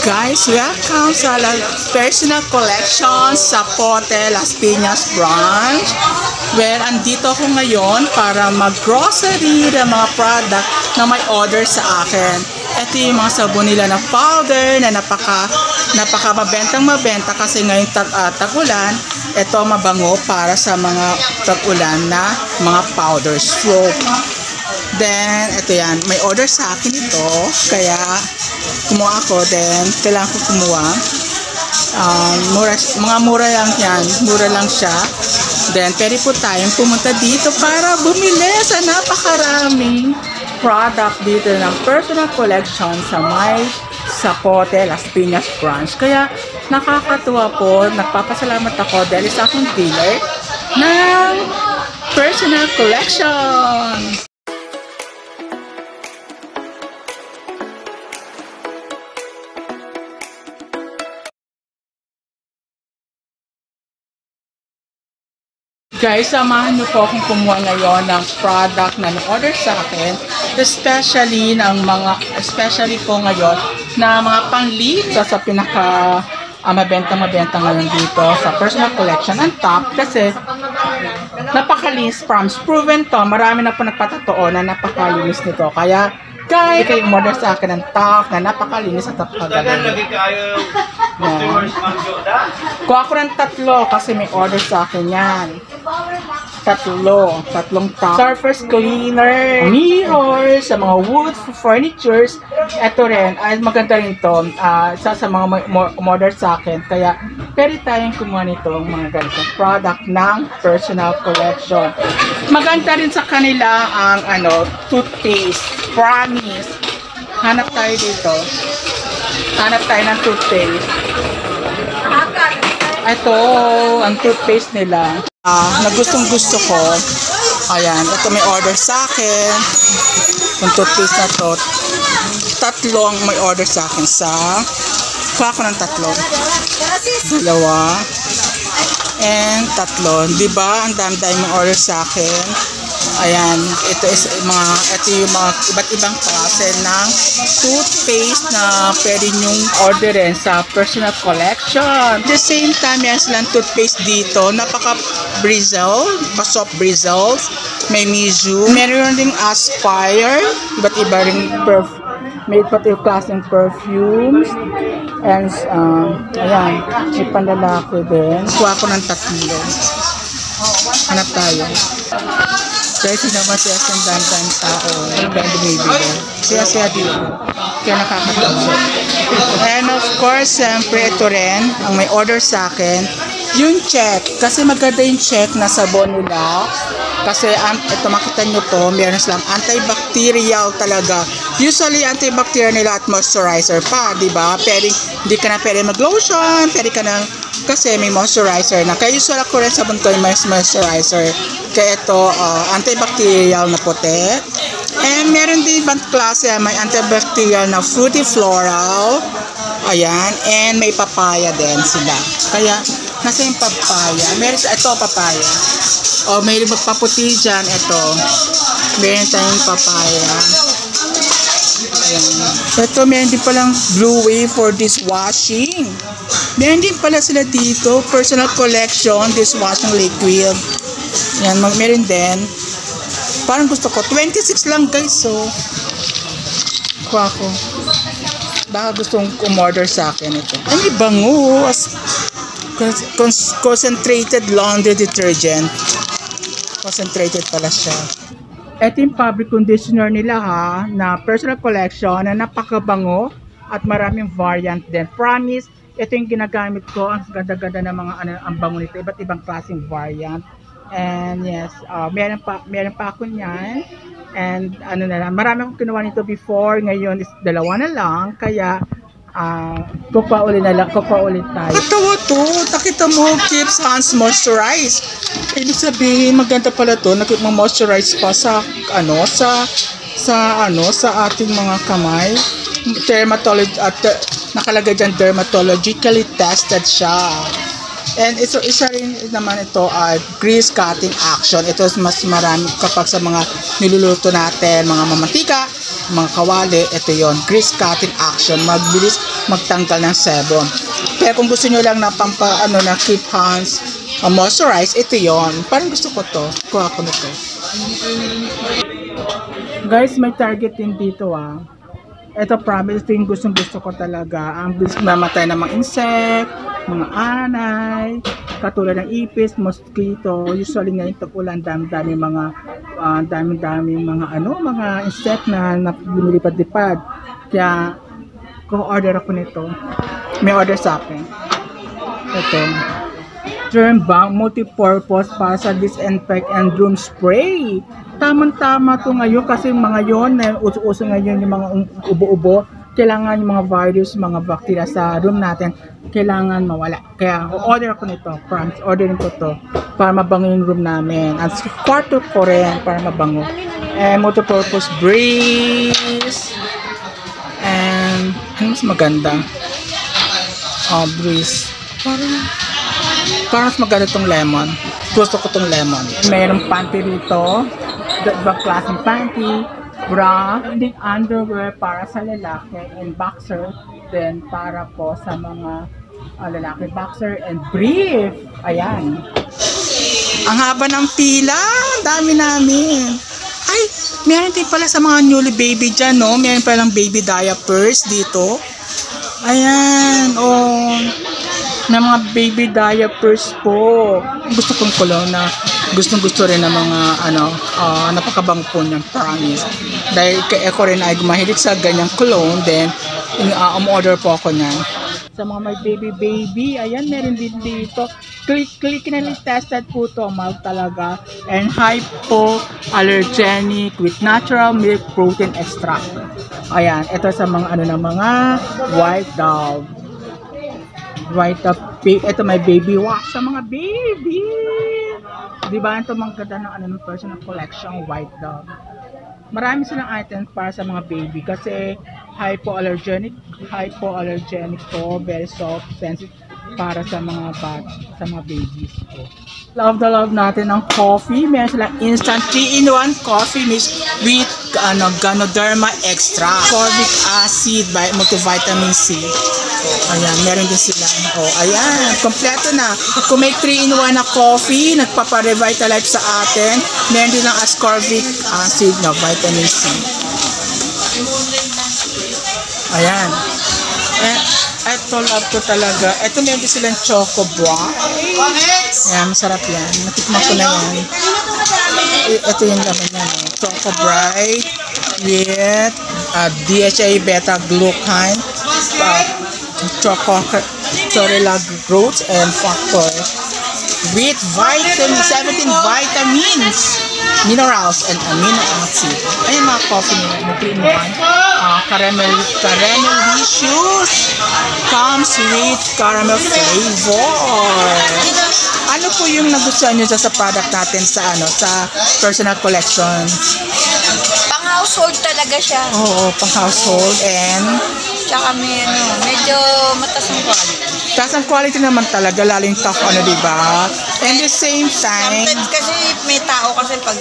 Guys, welcome sa personal collection sa Pote Las Piñas branch. Well, andito ako ngayon para mag-grocery ng mga product na may order sa akin. Ito yung mga sabon nila na powder na napaka mabenta kasi ngayon tag-ulan. Ito mabango para sa mga tag-ulan na mga powder soap. Then, ito yan. May order sa akin ito. Kaya, kumuha ako. Then, kailangan ko kumuha. Mura lang yan. Mura lang siya. Then, pwede po tayong pumunta dito para bumili sa napakaraming product dito ng personal collection sa Pote Las Piñas branch. Kaya, nakakatuwa po. Nagpapasalamat ako dahil sa akong dealer ng personal collection. Guys, samahan niyo po akong kumuha ngayon ng product na order sa akin, especially po ngayon na mga panglita sa pinaka mabenta ngayon dito sa personal collection. Ang top kasi napakalinis, promise proven to. Marami na po nagpatotoo na napakalinis nito. Kaya guys, kayo umorder sa akin ng top na napakalinis at napakagaling. Kuha ko ng 3 kasi may order sa akin yan. Tatlong top. Surface cleaner, mirror, sa mga wood furnitures. Ito rin, ay maganda rin to. Sa mga umorder sa akin. Kaya, pwede tayong kumuha nitong mga ganitong product ng personal collection. Maganda rin sa kanila ang toothpaste. Promise. Hanap tayo dito. Hanap tayo ng toothpaste. Ito, ang toothpaste nila. Na gustong-gusto ko. Ayan, ito may order sa akin. Yung toothpaste na to. 3 ang may order sa akin kuha ko ng 3. 2. And 3. Diba? Ang dami-dami may order sa akin. Ayan, ito yung mga iba't ibang klase ng toothpaste na pwede nyong orderin sa personal collection. At the same time, yan silang toothpaste dito. Napaka-bristle, soft bristles. May Mizu. Meron ding Aspire. Iba't iba rin may iba't ibang klaseng perfumes. And, ayan, may panlalaki din. Kuha ko ng 3. Hanap tayo. Kaya sinaman siya sa dandan tao. Kaya bumibili. Siya dito. Kaya nakakatawa. And of course, siyempre ito rin, ang may order sa akin, yung check. Kasi maganda yung check na sabon nila. Kasi ito makita nyo po, meron silang antibacterial talaga. Usually, antibacterial nila at moisturizer pa, di ba? Hindi ka na pwede mag-lotion, pwede ka na, kasi may moisturizer na. Kaya usually ako rin sabon ko yung moisturizer. Kaya ito, antibacterial na puti. And meron din ibang klase, may antibacterial na fruity floral. Ayan, and may papaya din sila. Kaya, nasa yung papaya. Meron ito, papaya. O, may magpaputi dyan. Ito. Meron tayong papaya. Ayan. Ito, meron din palang Blue Wave for dishwashing. Meron din pala sila dito. Personal collection, dishwashing liquid. Yan, meron din. Parang gusto ko. 26 lang guys, so. Kuha ko. Baka gustong umorder sa akin ito. Ay, bango. Concentrated laundry detergent. Concentrated pala siya. Ito yung fabric conditioner nila na personal collection na napakabango at maraming variant din. Promise, ito yung ginagamit ko. Ang ganda-ganda ng mga ang bango nito. Iba't ibang klaseng variant. And yes, meron pa ako niyan. And marami akong kinuha nito before. Ngayon is 2 na lang. Kaya kupa ulit tayo. Ito, nakita mo, keeps hands moisturize. Ibig sabihin, maganda pala to. Moisturize pa sa ating mga kamay. Dermatology nakalagay dyan, dermatologically tested siya. And isa rin naman ito grease cutting action. Ito mas marami kapag sa mga niluluto natin, mga mamantika, mga kawali, ito yon, grease cutting action, magbilis magtanggal ng sebum. Pero kung gusto nyo lang na na keep hands, moisturize, ito yon. Parang gusto ko to, kuha ko nito. Guys, may target din dito Ito promise, ito yung gusto ko talaga. Ang bilis mamatay ng mga insect, mga anay, katulad ng ipis, mosquito. Usually ngayon tag-ulan, dami-dami mga mga insect na lumilipad-lipad. Kaya ko-order ako nito. May order sa akin. Ito. Germ Bank multi-purpose para sa disinfect and room spray. Tamang-tama to ngayon kasi mga yon na uso-uso ngayon yung mga ubo-ubo. Kailangan yung mga virus, mga bacteria sa room natin, kailangan mawala. Kaya order ko nito, promise, orderin ko to para mabango yung room namin. At kwarto ko rin para mabango. And multi-purpose breeze. And ano mas maganda? Breeze. Parang mas maganda tong lemon. Gusto ko tong lemon. Mayroong panty rito. Ibang klaseng panty, bra, hindi underwear para sa lalaki, and boxer. Then para po sa mga lalaki, boxer and brief. Ayan. Ang haba ng pila. Dami namin. Ay, meron din pala sa mga newly baby dyan, no? Meron palang baby diapers dito. Ayan, na mga baby diapers po. Gusto kong kulong na gustong-gusto rin ng mga napakabang po niyang, promise. Dahil ako rin ay mahilig sa ganyang cologne, then order po ako niyan. Sa mga may baby, ayan, meron din dito. Clinically tested po to, mild talaga. And hypoallergenic with natural milk protein extract. Ayan, ito sa mga mga white dove. Ito may baby wash sa mga baby. Diba? Ito mga ganda ng personal collection, white dove. Marami silang items para sa mga baby kasi hypoallergenic po, very soft, sensitive para sa mga babies po. Love natin ang coffee. Meron silang instant 3-in-1 coffee mix with Ganoderma extra, formic acid, multivitamin C. Ayan, meron din sila. Ayan, kompleto na. Kung may 3-in-1 na coffee, nagpapa-revitalize sa atin, meron din ang ascorbic acid na vitamin C. Ayan. Ito, love ko talaga. Ito, meron din silang choco bar. Ayan, masarap yan. Natikman ko na yan. Ito yung laman yan. Choco bright with DHA beta-glucan, Chorella growth and factor with 17 vitamins, minerals, and amino acid. Ayan mga coffee nila, 3-in-1. Caramelicious comes with caramel flavor. Ano po yung nagustuhan nyo sa product natin sa personal collection? Pang household talaga siya. Oo, pang household and tsaka may medyo mataas ang quality. Taas ang quality naman talaga, laling tough diba? And the same time, sometimes kasi may tao kasi pag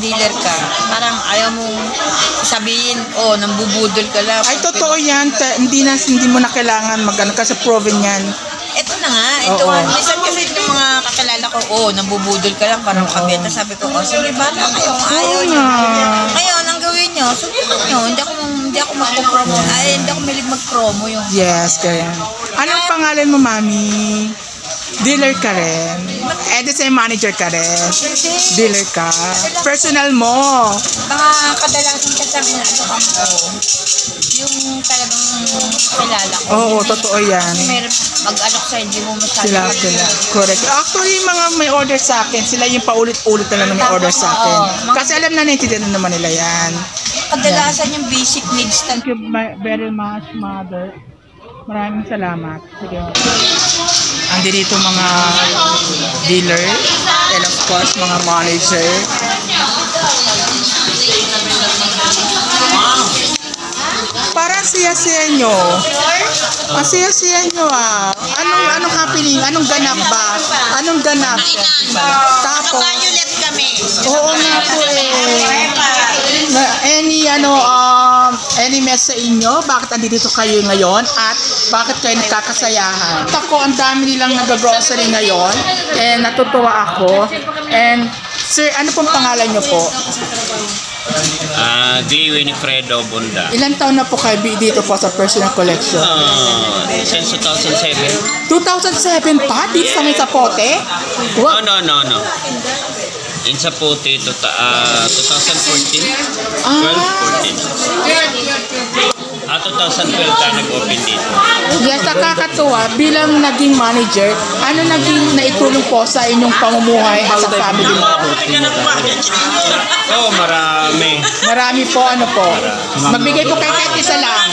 dealer ka, parang ayaw mong sabihin, nambubudol ka lang. Ay, totoo yan. Hindi mo na kailangan kasi proven yan. Ito na nga, minsan kasi yung mga kakilala ko, nambubudol ka lang, parang kabeta. Sabi ko, sige bata kayo, ayaw nyo. Ngayon, ang gawin nyo, subukan nyo. Hindi ako magpo-promo. Hindi ako milig mag-promo yung. Yes, kaya. Anong pangalan mo, mami? Dealer ka rin. Same manager ka rin. Dealer ka. Personal mo. Mga kadalasan kasi ang inaalokan ko, yung talagang kilala ko. Oo, totoo yan. Meron mag-alok sa hindi mo masyado. Sila. Correct. Actually, mga may order sa akin, sila yung paulit-ulit na lang may order sa akin. Kasi alam na naintindihan naman nila yan. Kadalasan yung basic needs. Thank you very much, mother. Maraming salamat. Sige. Andi dito mga dealer and of course mga manager. Parang siya-siya nyo. Ang siya-siya nyo Anong happening? Anong ganap ba? Anong ganap? Tapos, Violet kami. marami. Oo nga po eh. Any mess sa inyo? Bakit andito kayo ngayon? At bakit kayo nagkakasayahan? Ako, ang dami nilang nag-grocery ngayon. And natutuwa ako. And sir, ano pong pangalan nyo po? Gliwi ni Fredo Bunda. Ilan taon na po kayo dito po sa personal collection? Since 2007. 2007 pa? Dito sa may Zapote? Wow. No. In Zapote, 2014. 2012 ka nag-open dito. Yes, nakakatuwa. Bilang naging manager, ano naging naitulong po sa inyong pamumuhay at sa family mo? Oo, marami. Marami po, ano po? Magbigay po kayo kahit isa lang.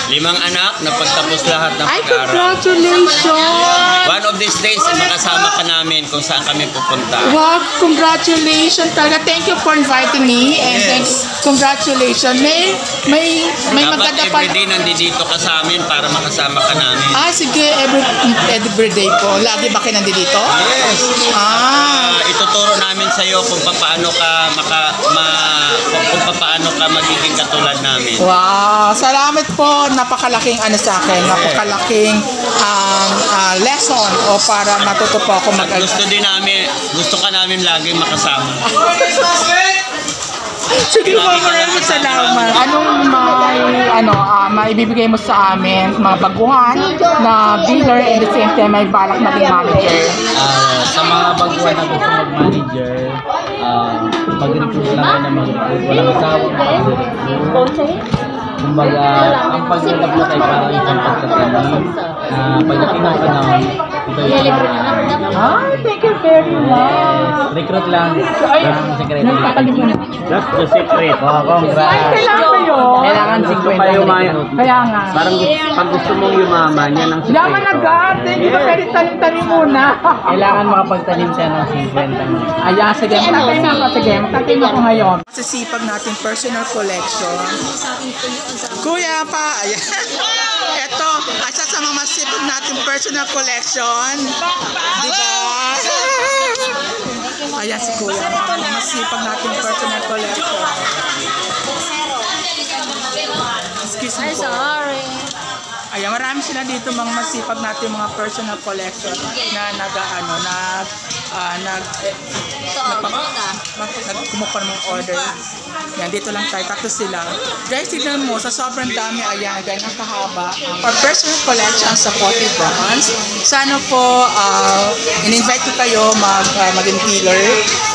5 anak na pagtapos lahat ng Ay, pag-aaral. congratulations! One of these days, makasama ka namin kung saan kami pupunta. Wow, congratulations talaga. Thank you for inviting me and congratulations. May Dapat maganda pa. everyday nandito ka sa amin para makasama ka namin. Sige, every day po. Lagi ba kayo nandito? Yes. Ituturo namin sa iyo kung paano ka kung paano ka magiging katulad namin. Wow, salamat po. Napakalaking sa akin. Napakalaking lesson o para matuto po ako At gusto ka namin laging makasama. Sige po, maraming salamat. Anong maibibigay mo sa amin, mga baguhan na dealer and the same time may balak maging manager? Sa mga baguhan na gusto mag-manager, mag-recruit lang na mag-recruit. Walang asawang mag-recruit. Kumbaga, ang pag-apply ay parang isang pagkakanin. Pagdating ng panahon, ito yung Thank you very much. recruit lang ng secretary. That's the secret. Congrats. Kailangan kayo. Kailangan 50 kayo Kaya nga. Parang pag gusto mong yumaman, yan ang Yaman agad. Hindi ba pwede tanim-tanim muna? Kailangan makapagtanim siya ng 50. Ayan, sige. Magtatanim ako. Sige, magtatanim ako ngayon. Sisipag natin personal collection. Kuya pa. Ayan. Ito, isa sa mga masipag natin personal collection. Diba? Ayan si Kuya. Masipag natin personal collection. Excuse me po. Ayan, marami sila dito mga masipag natin mga personal collection na kumukuha ng order. Yan, dito lang tayo. Tatlo sila. Guys, tignan mo, sa sobrang dami, ayan, ganyan kahaba. For personal collection sa Potti Brands, sana po in-invite ko kayo maging dealer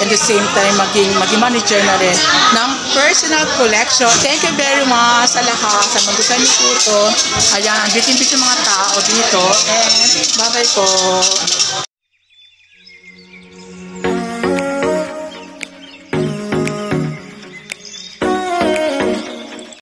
and the same time maging manager na rin ng personal collection. Thank you very much sa lahat, sa magustuhan niyo po ito. Ayan, bitin-bitin mga tao dito. And bye-bye po.